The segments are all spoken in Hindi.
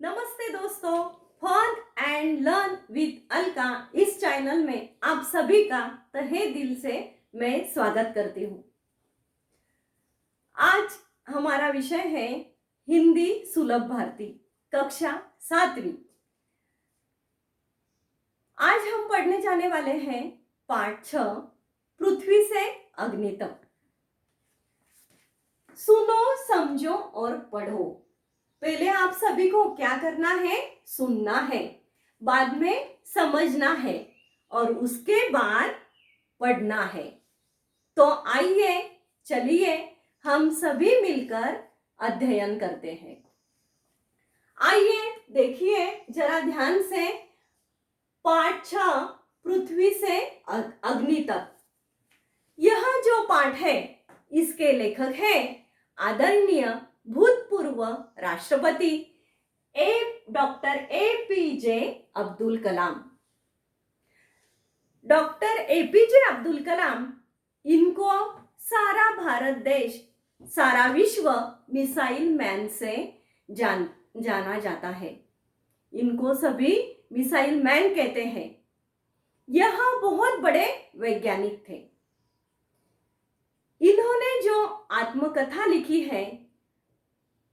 नमस्ते दोस्तों, fun and learn with Alka इस चैनल में आप सभी का तहे दिल से मैं स्वागत करती हूँ। आज हमारा विषय है हिंदी सुलभ भारती कक्षा 7वीं। आज हम पढ़ने जाने वाले हैं पाठ 6 पृथ्वी से अग्नि तक। सुनो, समझो और पढ़ो। पहले आप सभी को क्या करना है? सुनना है, बाद में समझना है और उसके बाद पढ़ना है। तो आइए, चलिए हम सभी मिलकर अध्ययन करते हैं। आइए देखिए जरा ध्यान से पाठ 6 पृथ्वी से अग्नि तक। यह जो पाठ है इसके लेखक है आदरणीय भूतपूर्व राष्ट्रपति doctor APJ Abdul Kalam. Doctor APJ Abdul Kalam, इनको सारा भारत देश, सारा विश्व मिसाइल मैन से जाना जाता है। इनको सभी मिसाइल मैन कहते हैं। यह बहुत बड़े वैज्ञानिक थे। इन्होंने जो आत्मकथा लिखी है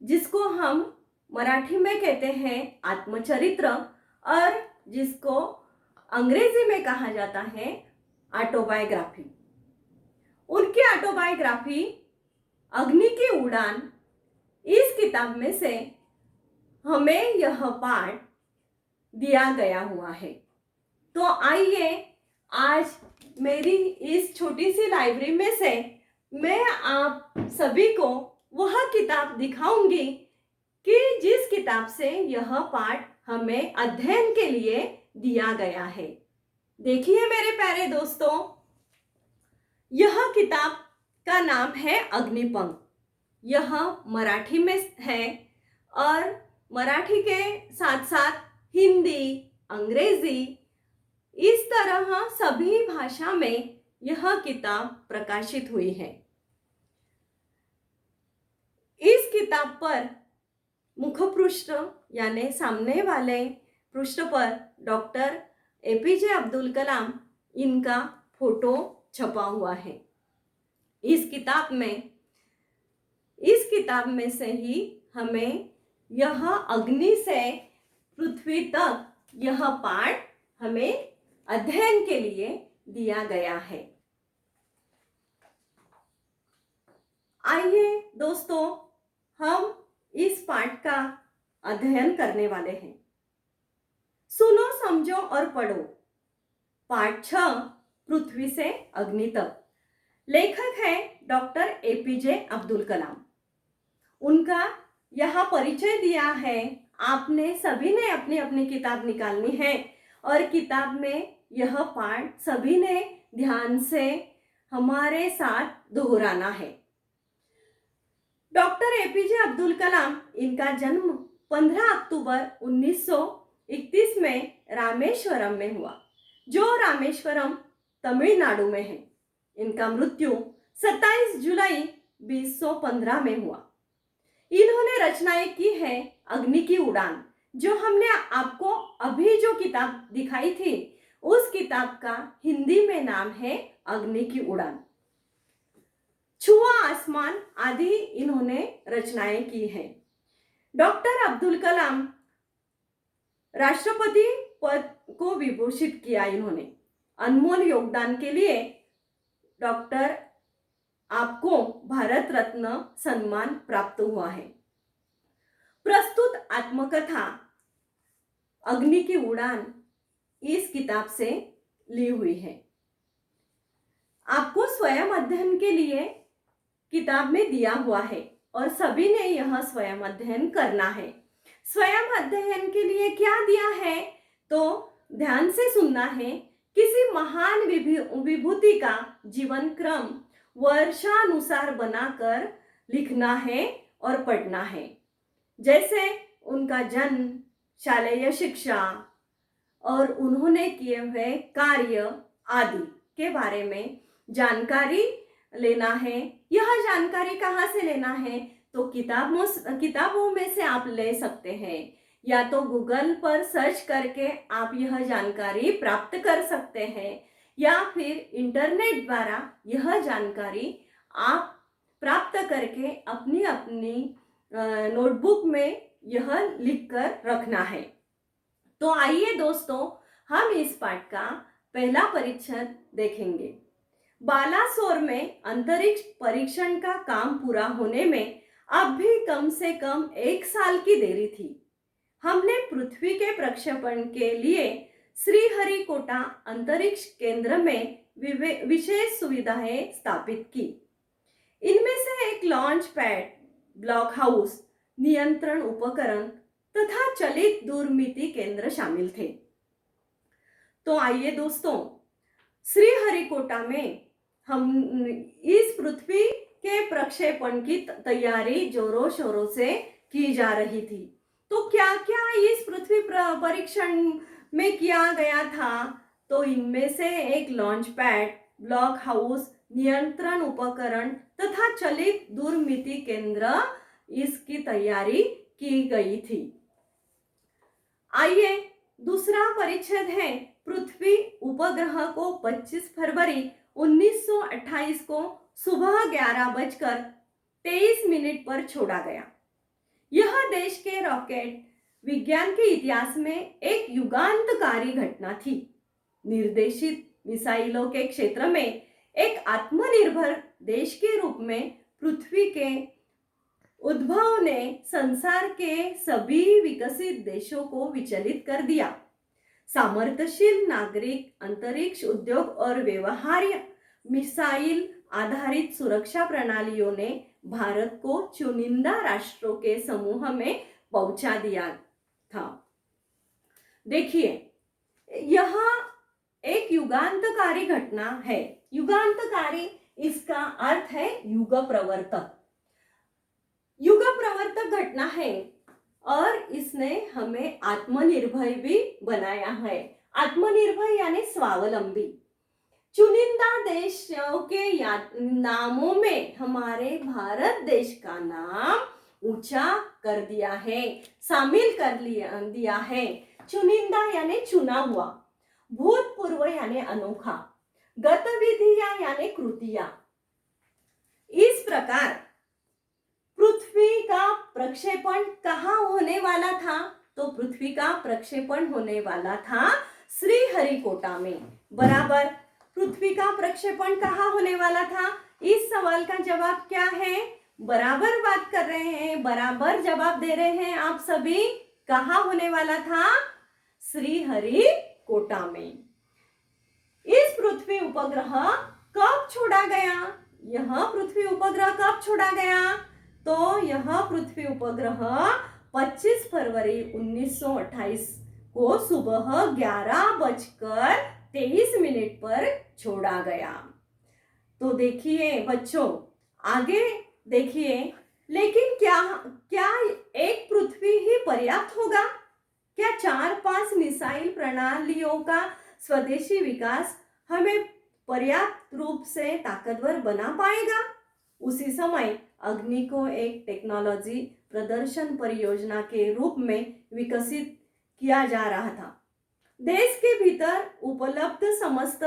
जिसको हम मराठी में कहते हैं आत्मचरित्र और जिसको अंग्रेजी में कहा जाता है ऑटोबायोग्राफी। उनकी ऑटोबायोग्राफी अग्नि की उड़ान, इस किताब में से हमें यह पाठ दिया गया हुआ है। तो आइए आज मेरी इस छोटी सी लाइब्रेरी में से मैं आप सभी को वह किताब दिखाऊंगी कि जिस किताब से यह पाठ हमें अध्ययन के लिए दिया गया है। देखिए मेरे प्यारे दोस्तों, यह किताब का नाम है अग्निपंख। यह मराठी में है और मराठी के साथ साथ हिंदी, अंग्रेजी, इस तरह सभी भाषा में यह किताब प्रकाशित हुई है। इस किताब पर मुखपृष्ठ यानी सामने वाले पृष्ठ पर डॉक्टर APJ अब्दुल कलाम इनका फोटो छपा हुआ है। इस किताब में से ही हमें यह अग्नि से पृथ्वी तक यह पाठ हमें अध्ययन के लिए दिया गया है। आइए दोस्तों, हम इस पाठ का अध्ययन करने वाले हैं। सुनो, समझो और पढ़ो। पाठ 6 पृथ्वी से अग्नि तक। लेखक है डॉक्टर APJ अब्दुल कलाम। उनका यहाँ परिचय दिया है। आपने सभी ने अपनी अपनी किताब निकालनी है और किताब में यह पाठ सभी ने ध्यान से हमारे साथ दोहराना है। डॉक्टर APJ अब्दुल कलाम, इनका जन्म 15 अक्टूबर 1931 में रामेश्वरम में हुआ, जो रामेश्वरम तमिलनाडु में है। इनका मृत्यु 27 जुलाई 2015 में हुआ। इन्होंने रचनाएं की है अग्नि की उड़ान, जो हमने आपको अभी जो किताब दिखाई थी उस किताब का हिंदी में नाम है अग्नि की उड़ान। छुआ आसमान आदि इन्होंने रचनाएं की हैं। डॉक्टर अब्दुल कलाम राष्ट्रपति पद को विभूषित किया इन्होंने। अनमोल योगदान के लिए डॉक्टर आपको भारत रत्न सम्मान प्राप्त हुआ है। प्रस्तुत आत्मकथा अग्नि की उड़ान इस किताब से ली हुई है। आपको स्वयं अध्ययन के लिए किताब में दिया हुआ है और सभी ने यह स्वयं अध्ययन करना है। स्वयं अध्ययन के लिए क्या दिया है तो ध्यान से सुनना है। किसी महान विभूति का जीवन क्रम वर्षानुसार बनाकर लिखना है और पढ़ना है। जैसे उनका जन्म, शालेय शिक्षा और उन्होंने किए हुए कार्य आदि के बारे में जानकारी लेना है। यह जानकारी कहाँ से लेना है तो किताबों में से आप ले सकते हैं या तो गूगल पर सर्च करके आप यह जानकारी प्राप्त कर सकते हैं, या फिर इंटरनेट द्वारा यह जानकारी आप प्राप्त करके अपनी अपनी नोटबुक में यह लिखकर रखना है। तो आइए दोस्तों, हम इस पाठ का पहला परिच्छेद देखेंगे। बालासोर में अंतरिक्ष परीक्षण का काम पूरा होने में अब भी कम से कम 1 साल की देरी थी। हमने पृथ्वी के प्रक्षेपण के लिए श्रीहरिकोटा अंतरिक्ष केंद्र में विशेष सुविधाएं स्थापित की। इनमें से एक लॉन्च पैड, ब्लॉक हाउस, नियंत्रण उपकरण तथा चलित दूरमिति केंद्र शामिल थे। तो आइए दोस्तों, श्रीहरिकोटा में हम इस पृथ्वी के प्रक्षेपण की तैयारी जोरों शोरों से की जा रही थी। तो क्या क्या इस पृथ्वी परीक्षण में किया गया था? तो इनमें से एक लॉन्च पैड, ब्लॉक हाउस, नियंत्रण उपकरण तथा चलित दूरमिति केंद्र, इसकी तैयारी की गई थी। आइए, दूसरा परिच्छेद है, पृथ्वी उपग्रह को 25 फरवरी 1928 को सुबह 11:23 पर छोड़ा गया। यह देश के रॉकेट विज्ञान के इतिहास में एक युगांतकारी घटना थी। निर्देशित मिसाइलों के क्षेत्र में एक आत्मनिर्भर देश के रूप में पृथ्वी के उद्भव ने संसार के सभी विकसित देशों को विचलित कर दिया। सामर्थ्यशील नागरिक, अंतरिक्ष उद्योग और व्यवहार्य मिसाइल आधारित सुरक्षा प्रणालियों ने भारत को चुनिंदा राष्ट्रों के समूह में पहुंचा दिया था। देखिए, यह एक युगांतकारी घटना है। युगांतकारी, इसका अर्थ है युग प्रवर्तक। युग प्रवर्तक घटना है और इसने हमें आत्मनिर्भर भी बनाया है। आत्मनिर्भर यानी स्वावलंबी। चुनिंदा देशों के नामों में हमारे भारत देश का नाम ऊंचा कर दिया है, शामिल कर दिया है। चुनिंदा यानी चुना हुआ, भूतपूर्व यानी अनोखा, गतिविधियां यानी कृतियां। इस प्रकार पृथ्वी का प्रक्षेपण कहाँ होने वाला था? तो पृथ्वी का प्रक्षेपण होने वाला था श्रीहरिकोटा में। बराबर, पृथ्वी का प्रक्षेपण कहाँ होने वाला था? इस सवाल का जवाब क्या है? बराबर बात कर रहे हैं, बराबर जवाब दे रहे हैं आप सभी। कहाँ होने वाला था? श्रीहरिकोटा में। इस पृथ्वी उपग्रह कब छोड़ा गया? यह पृथ्वी उपग्रह कब छोड़ा गया? तो यह पृथ्वी उपग्रह 25 फरवरी 1928 को सुबह 11:23 पर छोड़ा गया। तो देखिए बच्चों, आगे देखिए, लेकिन क्या एक पृथ्वी ही पर्याप्त होगा? क्या 4-5 मिसाइल प्रणालियों का स्वदेशी विकास हमें पर्याप्त रूप से ताकतवर बना पाएगा? उसी समय अग्नि को एक टेक्नोलॉजी प्रदर्शन परियोजना के रूप में विकसित किया जा रहा था। देश के भीतर उपलब्ध समस्त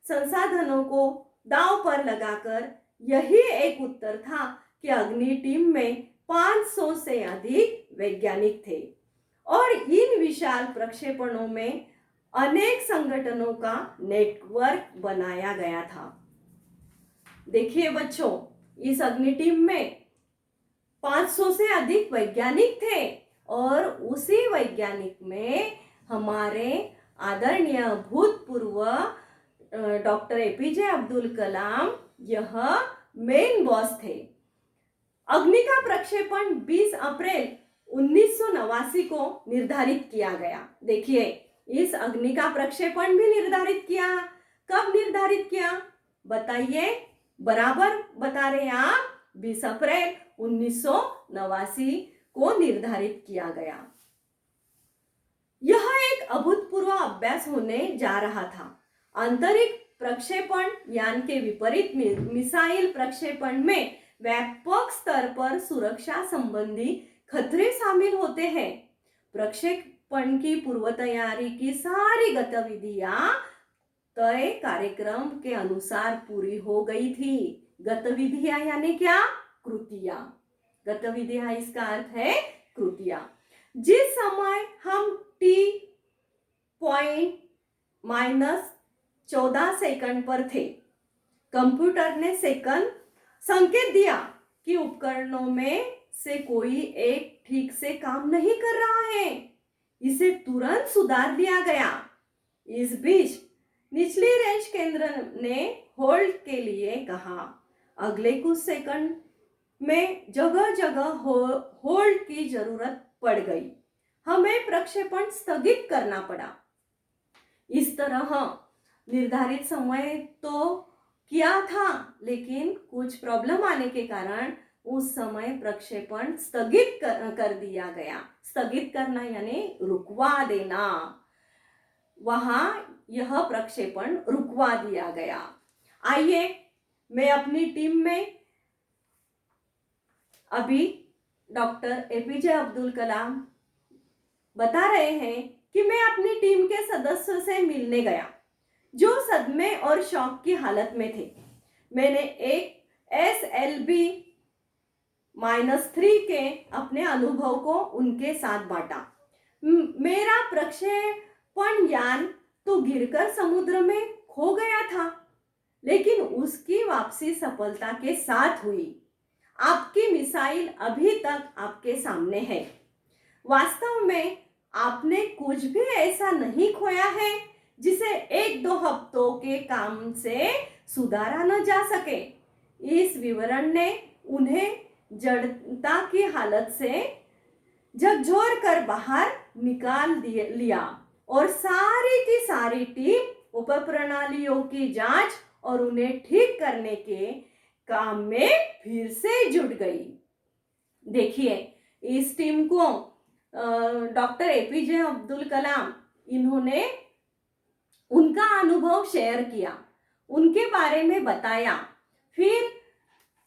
संसाधनों को दांव पर लगाकर यही एक उत्तर था कि अग्नि टीम में 500 से अधिक वैज्ञानिक थे और इन विशाल प्रक्षेपणों में अनेक संगठनों का नेटवर्क बनाया गया था। देखिए बच्चों, इस अग्नि टीम में 500 से अधिक वैज्ञानिक थे और उसी वैज्ञानिक में हमारे आदरणीय भूतपूर्व डॉक्टर एपीजे अब्दुल कलाम यह मेन बॉस थे। अग्नि का प्रक्षेपण 20 अप्रैल 1989 को निर्धारित किया गया। देखिए, इस अग्नि का प्रक्षेपण भी निर्धारित किया। कब निर्धारित किया बताइए? बराबर बता रहे हैं आप, 20 अप्रैल 1989 को निर्धारित किया गया। यह एक अभूतपूर्व अभ्यास होने जा रहा था। आंतरिक प्रक्षेपण यान के विपरीत मिसाइल प्रक्षेपण में व्यापक स्तर पर सुरक्षा संबंधी खतरे शामिल होते हैं। प्रक्षेपण की पूर्व तैयारी की सारी गतिविधियां तय कार्यक्रम के अनुसार पूरी हो गई थी। गतिविधियां यानी क्या? कृतियां। गतिविधियां इसका अर्थ है कृतियां। जिस समय हम टी पॉइंट -14 सेकंड पर थे, कंप्यूटर ने सेकंड संकेत दिया कि उपकरणों में से कोई एक ठीक से काम नहीं कर रहा है। इसे तुरंत सुधार दिया गया। इस बीच निचली रेंज केंद्र ने होल्ड के लिए कहा। अगले कुछ सेकंड में जगह जगह होल्ड की जरूरत पड़ गई। हमें प्रक्षेपण स्थगित करना पड़ा। इस तरह निर्धारित समय तो किया था, लेकिन कुछ प्रॉब्लम आने के कारण उस समय प्रक्षेपण स्थगित कर दिया गया। स्थगित करना यानी रुकवा देना। वहां यह प्रक्षेपण रुकवा दिया गया। आइए मैं अपनी टीम में अभी डॉक्टर एपीजे अब्दुल कलाम बता रहे हैं कि मैं अपनी टीम के सदस्यों से मिलने गया जो सदमे और शौक की हालत में थे। मैंने एक SLB -3 के अपने अनुभव को उनके साथ बांटा। मेरा प्रक्षेपण यान तो गिरकर समुद्र में खो गया था, लेकिन उसकी वापसी सफलता के साथ हुई। आपकी मिसाइल अभी तक आपके सामने है। वास्तव में आपने कुछ भी ऐसा नहीं खोया है जिसे 1-2 हफ्तों के काम से सुधारा न जा सके। इस विवरण ने उन्हें जड़ता की हालत से झकझोर कर बाहर निकाल लिया और सारी की सारी टीम उपप्रणालियों की जांच और उन्हें ठीक करने के काम में फिर से जुट गई। देखिए, इस टीम को डॉक्टर एपीजे अब्दुल कलाम, इन्होंने उनका अनुभव शेयर किया, उनके बारे में बताया। फिर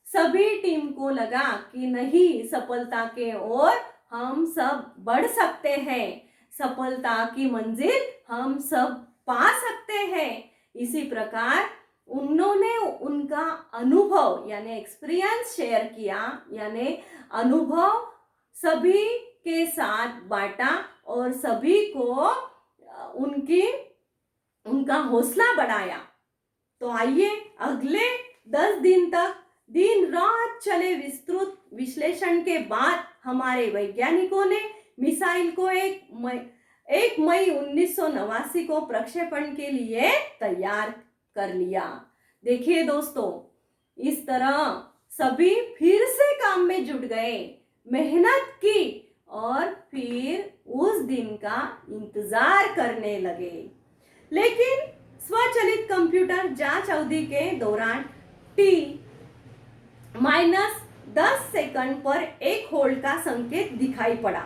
सभी टीम को लगा कि नहीं, सफलता के ओर हम सब बढ़ सकते हैं, सफलता की मंजिल हम सब पा सकते हैं। इसी प्रकार उन्होंने उनका अनुभव यानी एक्सपीरियंस शेयर किया, यानी अनुभव सभी के साथ बांटा और सभी को उनका हौसला बढ़ाया। तो आइए, अगले 10 दिन तक दिन रात चले विस्तृत विश्लेषण के बाद हमारे वैज्ञानिकों ने मिसाइल को 1 मई 1989 को प्रक्षेपण के लिए तैयार कर लिया। देखिए दोस्तों, इस तरह सभी फिर से काम में जुट गए, मेहनत की और फिर उस दिन का इंतजार करने लगे। लेकिन स्वचालित कंप्यूटर जांच अवधि के दौरान T-10 सेकंड पर एक होल्ड का संकेत दिखाई पड़ा।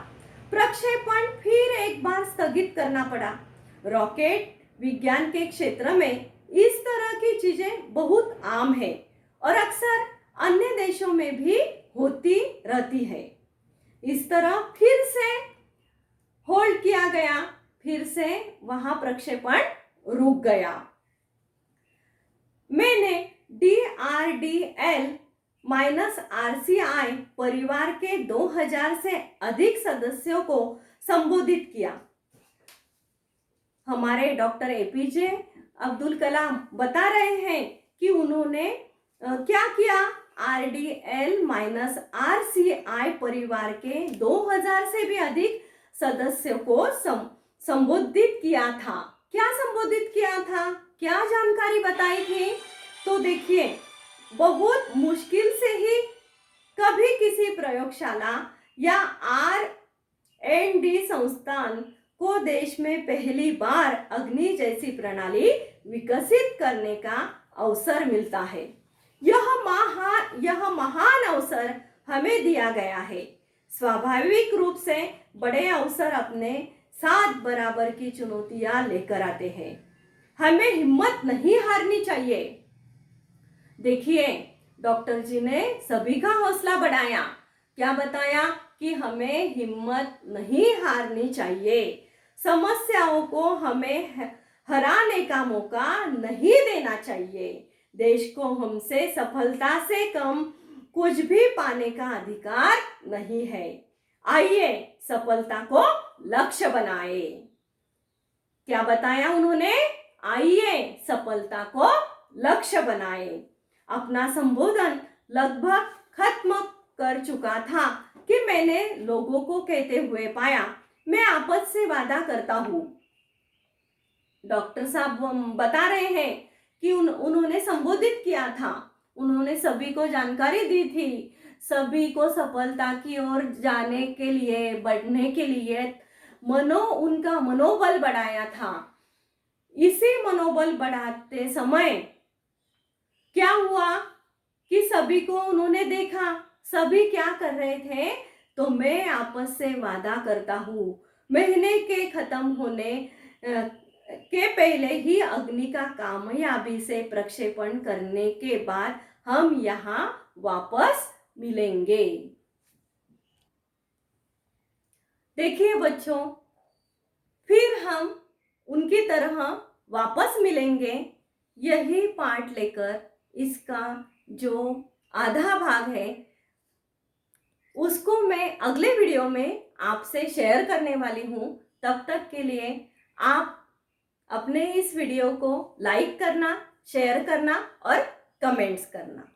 प्रक्षेपण फिर एक बार स्थगित करना पड़ा। रॉकेट विज्ञान के क्षेत्र में इस तरह की चीजें बहुत आम है और अक्सर अन्य देशों में भी होती रहती है। इस तरह फिर से होल्ड किया गया, फिर से वहां प्रक्षेपण रुक गया। मैंने DRDL RCI परिवार के 2000 से अधिक सदस्यों को संबोधित किया। हमारे डॉक्टर एपीजे अब्दुल कलाम बता रहे हैं कि उन्होंने क्या किया। RDL RCI परिवार के 2000 से भी अधिक सदस्यों को संबोधित किया था। क्या संबोधित किया था, क्या जानकारी बताई थी? तो देखिए, बहुत मुश्किल से ही कभी किसी प्रयोगशाला या R&D संस्थान को देश में पहली बार अग्नि जैसी प्रणाली विकसित करने का अवसर मिलता है। यह महान अवसर हमें दिया गया है। स्वाभाविक रूप से बड़े अवसर अपने साथ बराबर की चुनौतियां लेकर आते हैं। हमें हिम्मत नहीं हारनी चाहिए। देखिए, डॉक्टर जी ने सभी का हौसला बढ़ाया। क्या बताया कि हमें हिम्मत नहीं हारनी चाहिए, समस्याओं को हमें हराने का मौका नहीं देना चाहिए। देश को हमसे सफलता से कम कुछ भी पाने का अधिकार नहीं है। आइए सफलता को लक्ष्य बनाए। क्या बताया उन्होंने? आइए सफलता को लक्ष्य बनाए। अपना संबोधन लगभग खत्म कर चुका था कि मैंने लोगों को कहते हुए पाया, मैं आपस से वादा करता हूं। डॉक्टर साहब बता रहे हैं कि उन्होंने संबोधित किया था, उन्होंने सभी को जानकारी दी थी, सभी को सफलता की ओर जाने के लिए, बढ़ने के लिए उनका मनोबल बढ़ाया था। इसी मनोबल बढ़ाते समय क्या हुआ कि सभी को उन्होंने देखा, सभी क्या कर रहे थे, तो मैं आपस से वादा करता हूँ महीने के खत्म होने के पहले ही अग्नि का कामयाबी से प्रक्षेपण करने के बाद हम यहाँ वापस मिलेंगे। देखिए बच्चों, फिर हम उनकी तरह वापस मिलेंगे। यही पार्ट लेकर इसका जो आधा भाग है उसको मैं अगले वीडियो में आपसे शेयर करने वाली हूँ। तब तक के लिए आप अपने इस वीडियो को लाइक करना, शेयर करना और कमेंट्स करना।